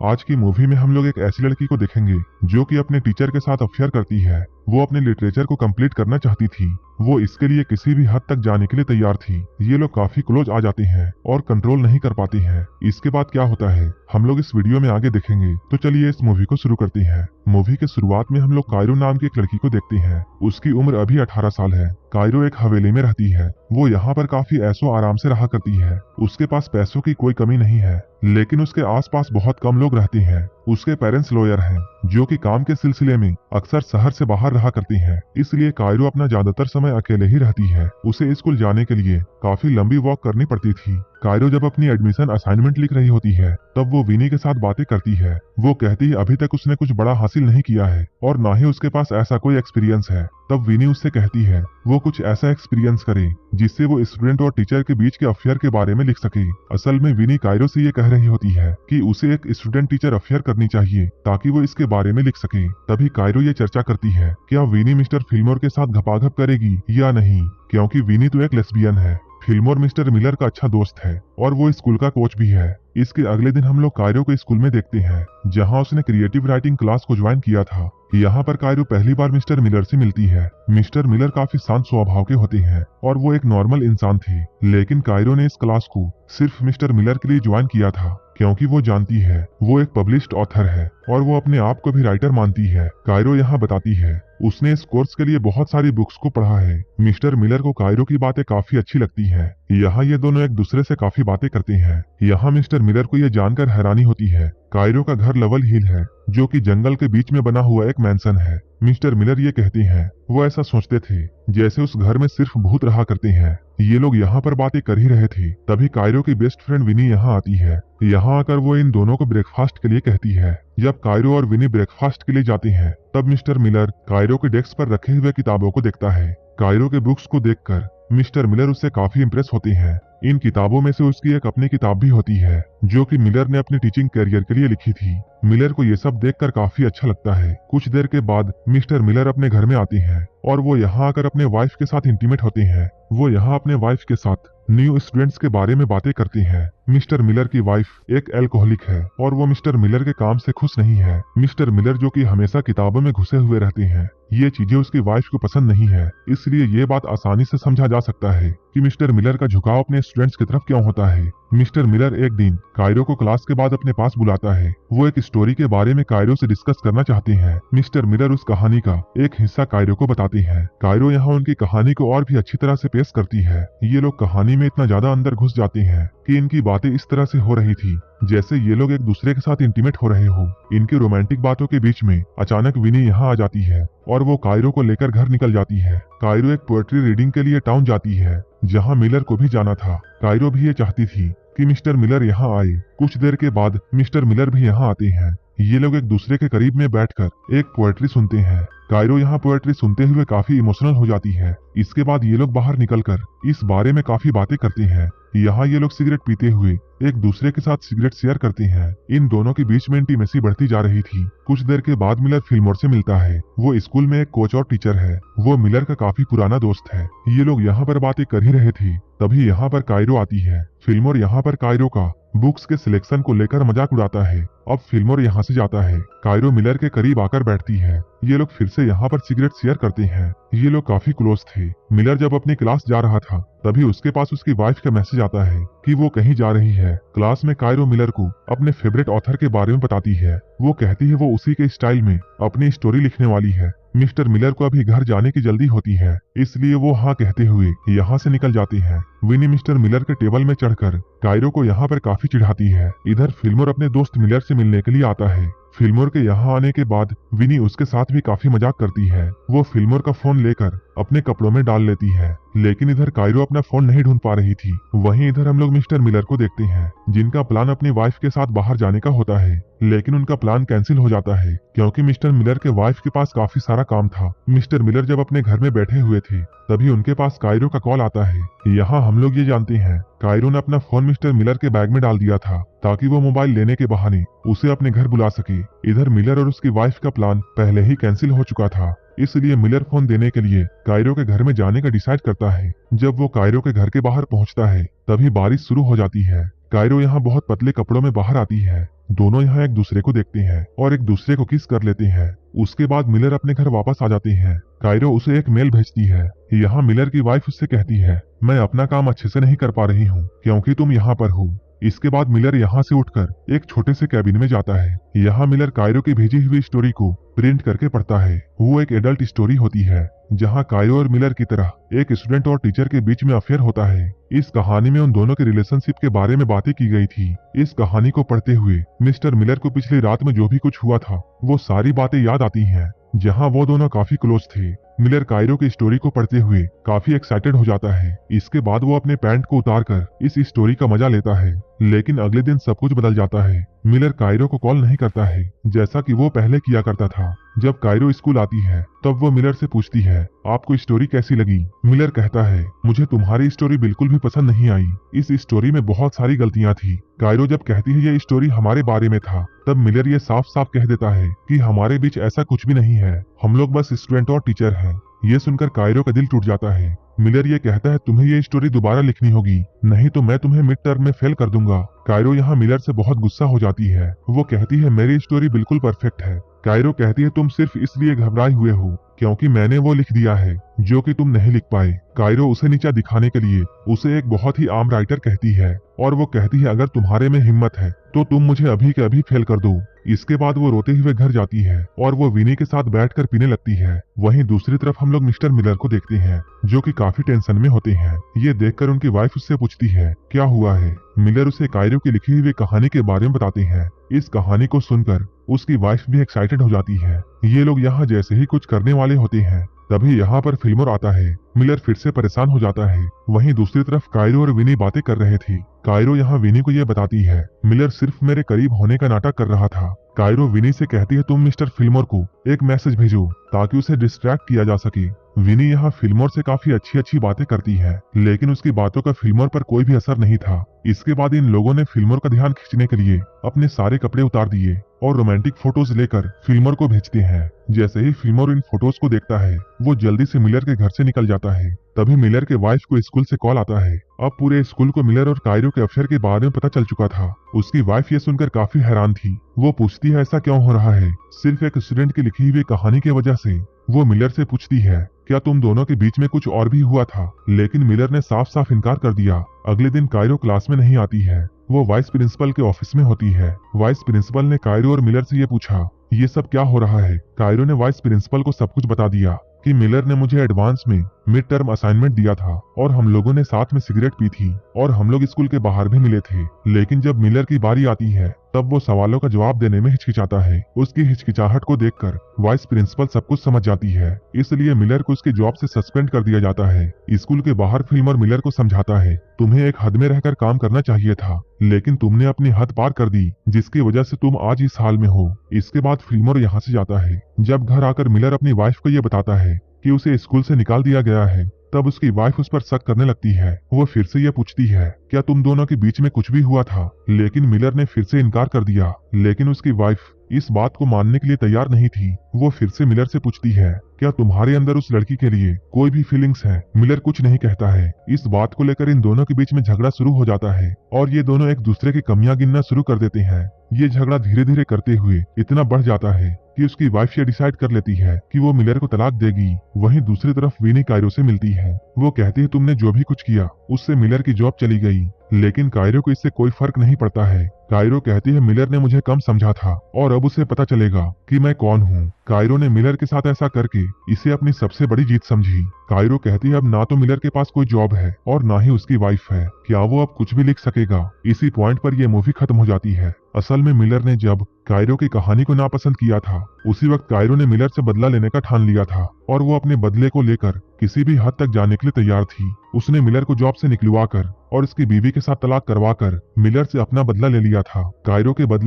आज की मूवी में हम लोग एक ऐसी लड़की को देखेंगे जो कि अपने टीचर के साथ अफेयर करती है। वो अपने लिटरेचर को कंप्लीट करना चाहती थी। वो इसके लिए किसी भी हद तक जाने के लिए तैयार थी। ये लोग काफी क्लोज आ जाते हैं और कंट्रोल नहीं कर पाती हैं। इसके बाद क्या होता है हम लोग इस वीडियो में आगे देखेंगे। तो चलिए इस मूवी को शुरू करते हैं। मूवी के शुरुआत में हम लोग कायरो नाम की एक लड़की को देखते हैं। उसकी उम्र अभी 18 साल है। कायरो एक हवेली में रहती है। वो यहाँ पर काफी ऐशो आराम से रहा करती है। उसके पास पैसों की कोई कमी नहीं है, लेकिन उसके आसपास बहुत कम लोग रहते हैं। उसके पेरेंट्स लॉयर हैं, जो कि काम के सिलसिले में अक्सर शहर से बाहर रहा करती हैं। इसलिए कायरो अपना ज्यादातर समय अकेले ही रहती है। उसे स्कूल जाने के लिए काफी लंबी वॉक करनी पड़ती थी। कायरो जब अपनी एडमिशन असाइनमेंट लिख रही होती है तब वो विनी के साथ बातें करती है। वो कहती है अभी तक उसने कुछ बड़ा हासिल नहीं किया है और ना ही उसके पास ऐसा कोई एक्सपीरियंस है। तब विनी उससे कहती है वो कुछ ऐसा एक्सपीरियंस करे जिससे वो स्टूडेंट और टीचर के बीच के अफेयर के बारे में लिख सके। असल में विनी कायरो से ये कह रही होती है कि उसे एक स्टूडेंट टीचर अफेयर करनी चाहिए ताकि वो इसके बारे में लिख सके। तभी कायरो ये चर्चा करती है क्या विनी मिस्टर फिल्मोर के साथ घपाघप करेगी या नहीं, क्योंकि विनी तो एक लेस्बियन है। फिल्मोर मिस्टर मिलर का अच्छा दोस्त है और वो स्कूल का कोच भी है। इसके अगले दिन हम लोग कायरो को स्कूल में देखते हैं, जहां उसने क्रिएटिव राइटिंग क्लास को ज्वाइन किया था। यहाँ पर कायरो पहली बार मिस्टर मिलर से मिलती है। मिस्टर मिलर काफी शांत स्वभाव के होते हैं और वो एक नॉर्मल इंसान थे, लेकिन कायरो ने इस क्लास को सिर्फ मिस्टर मिलर के लिए ज्वाइन किया था क्योंकि वो जानती है वो एक पब्लिश्ड ऑथर है और वो अपने आप को भी राइटर मानती है। कायरो यहाँ बताती है उसने इस कोर्स के लिए बहुत सारी बुक्स को पढ़ा है। मिस्टर मिलर को कायरो की बातें काफी अच्छी लगती हैं। यहाँ ये दोनों एक दूसरे से काफी बातें करते हैं। यहाँ मिस्टर मिलर को ये जानकर हैरानी होती है कायरो का घर लेवल हिल है, जो कि जंगल के बीच में बना हुआ एक मैंसन है। मिस्टर मिलर ये कहते हैं वो ऐसा सोचते थे जैसे उस घर में सिर्फ भूत रहा करते हैं। ये लोग यहाँ पर बातें कर ही रहे थे, तभी कायरो की बेस्ट फ्रेंड विनी यहाँ आती है। यहाँ आकर वो इन दोनों को ब्रेकफास्ट के लिए कहती है। जब कायरो और विनी ब्रेकफास्ट के लिए जाते हैं तब मिस्टर मिलर कायरो के डेस्क पर रखे हुए किताबों को देखता है। कायरो के बुक्स को देखकर मिस्टर मिलर उससे काफी इम्प्रेस होते हैं। इन किताबों में से उसकी एक अपनी किताब भी होती है जो कि मिलर ने अपने टीचिंग करियर के लिए लिखी थी। मिलर को ये सब देखकर काफी अच्छा लगता है। कुछ देर के बाद मिस्टर मिलर अपने घर में आते हैं और वो यहाँ आकर अपने वाइफ के साथ इंटीमेट होते हैं। वो यहाँ अपने वाइफ के साथ न्यू स्टूडेंट्स के बारे में बातें करते हैं। मिस्टर मिलर की वाइफ एक एल्कोहलिक है और वो मिस्टर मिलर के काम से खुश नहीं है। मिस्टर मिलर जो कि हमेशा किताबों में घुसे हुए रहते हैं, ये चीजें उसकी वाइफ को पसंद नहीं है। इसलिए ये बात आसानी से समझा जा सकता है कि मिस्टर मिलर का झुकाव अपने स्टूडेंट्स की तरफ क्यों होता है। मिस्टर मिलर एक दिन कायरो को क्लास के बाद अपने पास बुलाता है। वो एक स्टोरी के बारे में कायरो से डिस्कस करना चाहते हैं। मिस्टर मिलर उस कहानी का एक हिस्सा कायरो को बताते हैं। कायरो यहाँ उनकी कहानी को और भी अच्छी तरह से पेश करती है। ये लोग कहानी में इतना ज्यादा अंदर घुस जाते हैं कि इनकी बातें इस तरह से हो रही थी जैसे ये लोग एक दूसरे के साथ इंटीमेट हो रहे हो। इनकी रोमांटिक बातों के बीच में अचानक विनी यहाँ आ जाती है और वो कायरो को लेकर घर निकल जाती है। कायरो एक पोएट्री रीडिंग के लिए टाउन जाती है, जहाँ मिलर को भी जाना था। कायरो भी ये चाहती थी कि मिस्टर मिलर यहाँ आए। कुछ देर के बाद मिस्टर मिलर भी यहाँ आते हैं। ये लोग एक दूसरे के करीब में बैठकर एक पोएट्री सुनते हैं। कायरो यहाँ पोएट्री सुनते हुए काफी इमोशनल हो जाती है। इसके बाद ये लोग बाहर निकलकर इस बारे में काफी बातें करते हैं। यहाँ ये लोग सिगरेट पीते हुए एक दूसरे के साथ सिगरेट शेयर करते हैं। इन दोनों के बीच में इंटीमेसी बढ़ती जा रही थी। कुछ देर के बाद मिलर फिल्मोर से मिलता है। वो स्कूल में एक कोच और टीचर है। वो मिलर का काफी पुराना दोस्त है। ये लोग यहाँ पर बातें कर ही रहे थे, तभी यहाँ पर कायरो आती है। फिल्मोर यहाँ पर कायरो का बुक्स के सिलेक्शन को लेकर मजाक उड़ाता है। अब फिल्मोर यहाँ से जाता है। कायरो मिलर के करीब आकर बैठती है। ये लोग फिर से यहाँ पर सिगरेट शेयर करते हैं। ये लोग काफी क्लोज थे। मिलर जब अपनी क्लास जा रहा था तभी उसके पास उसकी वाइफ का मैसेज आता है कि वो कहीं जा रही है। क्लास में कायरो मिलर को अपने फेवरेट ऑथर के बारे में बताती है। वो कहती है वो उसी के स्टाइल में अपनी स्टोरी लिखने वाली है। मिस्टर मिलर को अभी घर जाने की जल्दी होती है, इसलिए वो हाँ कहते हुए यहाँ से निकल जाते हैं। विनी मिस्टर मिलर के टेबल में चढ़कर कायरो को यहाँ पर काफी चिढ़ाती है। इधर फिल्मोर अपने दोस्त मिलर से मिलने के लिए आता है। फिल्मोर के यहाँ आने के बाद विनी उसके साथ भी काफी मजाक करती है। वो फिल्मोर का फोन लेकर अपने कपड़ों में डाल लेती है, लेकिन इधर कायरो अपना फोन नहीं ढूंढ पा रही थी। वहीं इधर हम लोग मिस्टर मिलर को देखते हैं, जिनका प्लान अपनी वाइफ के साथ बाहर जाने का होता है, लेकिन उनका प्लान कैंसिल हो जाता है क्योंकि मिस्टर मिलर के वाइफ के पास काफी सारा काम था। मिस्टर मिलर जब अपने घर में बैठे हुए थे तभी उनके पास कायरो का कॉल आता है। यहाँ हम लोग ये जानते हैं कायरो ने अपना फोन मिस्टर मिलर के बैग में डाल दिया था ताकि वो मोबाइल लेने के बहाने उसे अपने घर बुला सके। इधर मिलर और उसकी वाइफ का प्लान पहले ही कैंसिल हो चुका था, इसलिए मिलर फोन देने के लिए कायरो के घर में जाने का डिसाइड करता है। जब वो कायरो के घर के बाहर पहुंचता है तभी बारिश शुरू हो जाती है। कायरो यहाँ बहुत पतले कपड़ों में बाहर आती है। दोनों यहाँ एक दूसरे को देखते हैं और एक दूसरे को किस कर लेते हैं। उसके बाद मिलर अपने घर वापस आ जाते हैं। कायरो उसे एक मेल भेजती है। यहाँ मिलर की वाइफ उससे कहती है, मैं अपना काम अच्छे से नहीं कर पा रही हूँ क्योंकि तुम यहाँ पर हो। इसके बाद मिलर यहाँ से उठकर एक छोटे से कैबिन में जाता है। यहाँ मिलर कायरो की भेजी हुई स्टोरी को प्रिंट करके पढ़ता है। वो एक एडल्ट स्टोरी होती है जहाँ कायरो और मिलर की तरह एक स्टूडेंट और टीचर के बीच में अफेयर होता है। इस कहानी में उन दोनों के रिलेशनशिप के बारे में बातें की गई थी। इस कहानी को पढ़ते हुए मिस्टर मिलर को पिछली रात में जो भी कुछ हुआ था वो सारी बातें याद आती हैं, जहां वो दोनों काफी क्लोज थे। मिलर कायरो की स्टोरी को पढ़ते हुए काफी एक्साइटेड हो जाता है। इसके बाद वो अपने पैंट को उतारकर इस स्टोरी का मजा लेता है। लेकिन अगले दिन सब कुछ बदल जाता है। मिलर कायरो को कॉल नहीं करता है जैसा कि वो पहले किया करता था। जब कायरो स्कूल आती है तब वो मिलर से पूछती है, आपको स्टोरी कैसी लगी? मिलर कहता है, मुझे तुम्हारी स्टोरी बिल्कुल भी पसंद नहीं आई। इस स्टोरी में बहुत सारी गलतियां थी। कायरो जब कहती है ये स्टोरी हमारे बारे में था, तब मिलर ये साफ साफ कह देता है कि हमारे बीच ऐसा कुछ भी नहीं है, हम लोग बस स्टूडेंट और टीचर हैं। ये सुनकर कायरो का दिल टूट जाता है। मिलर ये कहता है, तुम्हें ये स्टोरी दोबारा लिखनी होगी, नहीं तो मैं तुम्हें मिड टर्म में फेल कर दूंगा। कायरो यहाँ मिलर से बहुत गुस्सा हो जाती है। वो कहती है, मेरी स्टोरी बिल्कुल परफेक्ट है। कायरो कहती है, तुम सिर्फ इसलिए घबराए हुए हो क्योंकि मैंने वो लिख दिया है जो कि तुम नहीं लिख पाए। कायरो उसे नीचा दिखाने के लिए उसे एक बहुत ही आम राइटर कहती है और वो कहती है, अगर तुम्हारे में हिम्मत है तो तुम मुझे अभी के अभी फेल कर दो। इसके बाद वो रोते हुए घर जाती है और वो विनी के साथ बैठकर पीने लगती है। वहीं दूसरी तरफ हम लोग मिस्टर मिलर को देखते हैं जो कि काफी टेंशन में होते हैं। ये देखकर उनकी वाइफ उससे पूछती है, क्या हुआ है? मिलर उसे कायरो की लिखी हुई कहानी के बारे में बताते हैं। इस कहानी को सुनकर उसकी वाइफ भी एक्साइटेड हो जाती है। ये लोग यहाँ जैसे ही कुछ करने वाले होते हैं तभी यहाँ पर फिल्मोर आता है। मिलर फिर से परेशान हो जाता है। वहीं दूसरी तरफ कायरो और विनी बातें कर रहे थे। कायरो यहाँ विनी को यह बताती है, मिलर सिर्फ मेरे करीब होने का नाटक कर रहा था। कायरो विनी से कहती है, तुम मिस्टर फिल्मोर को एक मैसेज भेजो ताकि उसे डिस्ट्रैक्ट किया जा सके। विनी यहाँ फिल्मोर से काफी अच्छी अच्छी बातें करती है, लेकिन उसकी बातों का फिल्मोर पर कोई भी असर नहीं था। इसके बाद इन लोगों ने फिल्मोर का ध्यान खींचने के लिए अपने सारे कपड़े उतार दिए और रोमांटिक फोटोज लेकर फिल्मोर को भेजते हैं। जैसे ही फिल्मोर इन फोटोज को देखता है वो जल्दी से मिलर के घर से निकल जाता है। तभी मिलर के वाइफ को स्कूल से कॉल आता है। अब पूरे स्कूल को मिलर और कायरो के अफेयर के बारे में पता चल चुका था। उसकी वाइफ ये सुनकर काफी हैरान थी। वो पूछती है, ऐसा क्यों हो रहा है? सिर्फ एक स्टूडेंट की लिखी हुई कहानी की वजह से। वो मिलर से पूछती है, क्या तुम दोनों के बीच में कुछ और भी हुआ था? लेकिन मिलर ने साफ साफ इनकार कर दिया। अगले दिन कायरो क्लास में नहीं आती है। वो वाइस प्रिंसिपल के ऑफिस में होती है। वाइस प्रिंसिपल ने कायरो और मिलर से ये पूछा, ये सब क्या हो रहा है? कायरो ने वाइस प्रिंसिपल को सब कुछ बता दिया कि मिलर ने मुझे एडवांस में मिड टर्म असाइनमेंट दिया था और हम लोगों ने साथ में सिगरेट पी थी और हम लोग स्कूल के बाहर भी मिले थे। लेकिन जब मिलर की बारी आती है तब वो सवालों का जवाब देने में हिचकिचाता है। उसकी हिचकिचाहट को देखकर वाइस प्रिंसिपल सब कुछ समझ जाती है, इसलिए मिलर को उसकी जॉब से सस्पेंड कर दिया जाता है। स्कूल के बाहर फिल्मोर मिलर को समझाता है, तुम्हें एक हद में रहकर काम करना चाहिए था, लेकिन तुमने अपनी हद पार कर दी जिसकी वजह से तुम आज इस हाल में हो। इसके बाद फिल्मोर यहाँ से जाता है। जब घर आकर मिलर अपनी वाइफ को ये बताता है कि उसे स्कूल से निकाल दिया गया है, तब उसकी वाइफ उस पर शक करने लगती है। वो फिर से ये पूछती है, क्या तुम दोनों के बीच में कुछ भी हुआ था? लेकिन मिलर ने फिर से इनकार कर दिया। लेकिन उसकी वाइफ इस बात को मानने के लिए तैयार नहीं थी। वो फिर से मिलर से पूछती है, क्या तुम्हारे अंदर उस लड़की के लिए कोई भी फीलिंग्स है? मिलर कुछ नहीं कहता है। इस बात को लेकर इन दोनों के बीच में झगड़ा शुरू हो जाता है और ये दोनों एक दूसरे की कमियां गिनना शुरू कर देते हैं। ये झगड़ा धीरे धीरे करते हुए इतना बढ़ जाता है कि उसकी वाइफ ये डिसाइड कर लेती है कि वो मिलर को तलाक देगी। वहीं दूसरी तरफ विनी कायरो से मिलती है। वो कहती है, तुमने जो भी कुछ किया उससे मिलर की जॉब चली गई, लेकिन कायरो को इससे कोई फर्क नहीं पड़ता है। कायरो कहती है, मिलर ने मुझे कम समझा था और अब उसे पता चलेगा कि मैं कौन हूँ। कायरो ने मिलर के साथ ऐसा करके इसे अपनी सबसे बड़ी जीत समझी। कायरो कहती है, अब ना तो मिलर के पास कोई जॉब है और ना ही उसकी वाइफ है, क्या वो अब कुछ भी लिख सकेगा? इसी पॉइंट पर यह मूवी खत्म हो जाती है। असल में मिलर ने जब कायरो की कहानी को नापसंद किया था, उसी वक्त कायरो ने मिलर से बदला लेने का ठान लिया था और वो अपने बदले को लेकर किसी भी हद तक जाने के लिए तैयार थी। उसने मिलर को जॉब से निकलवाकर और उसकी बीवी के साथ तलाक करवाकर मिलर से अपना बदला ले लिया था। कायरो के बदले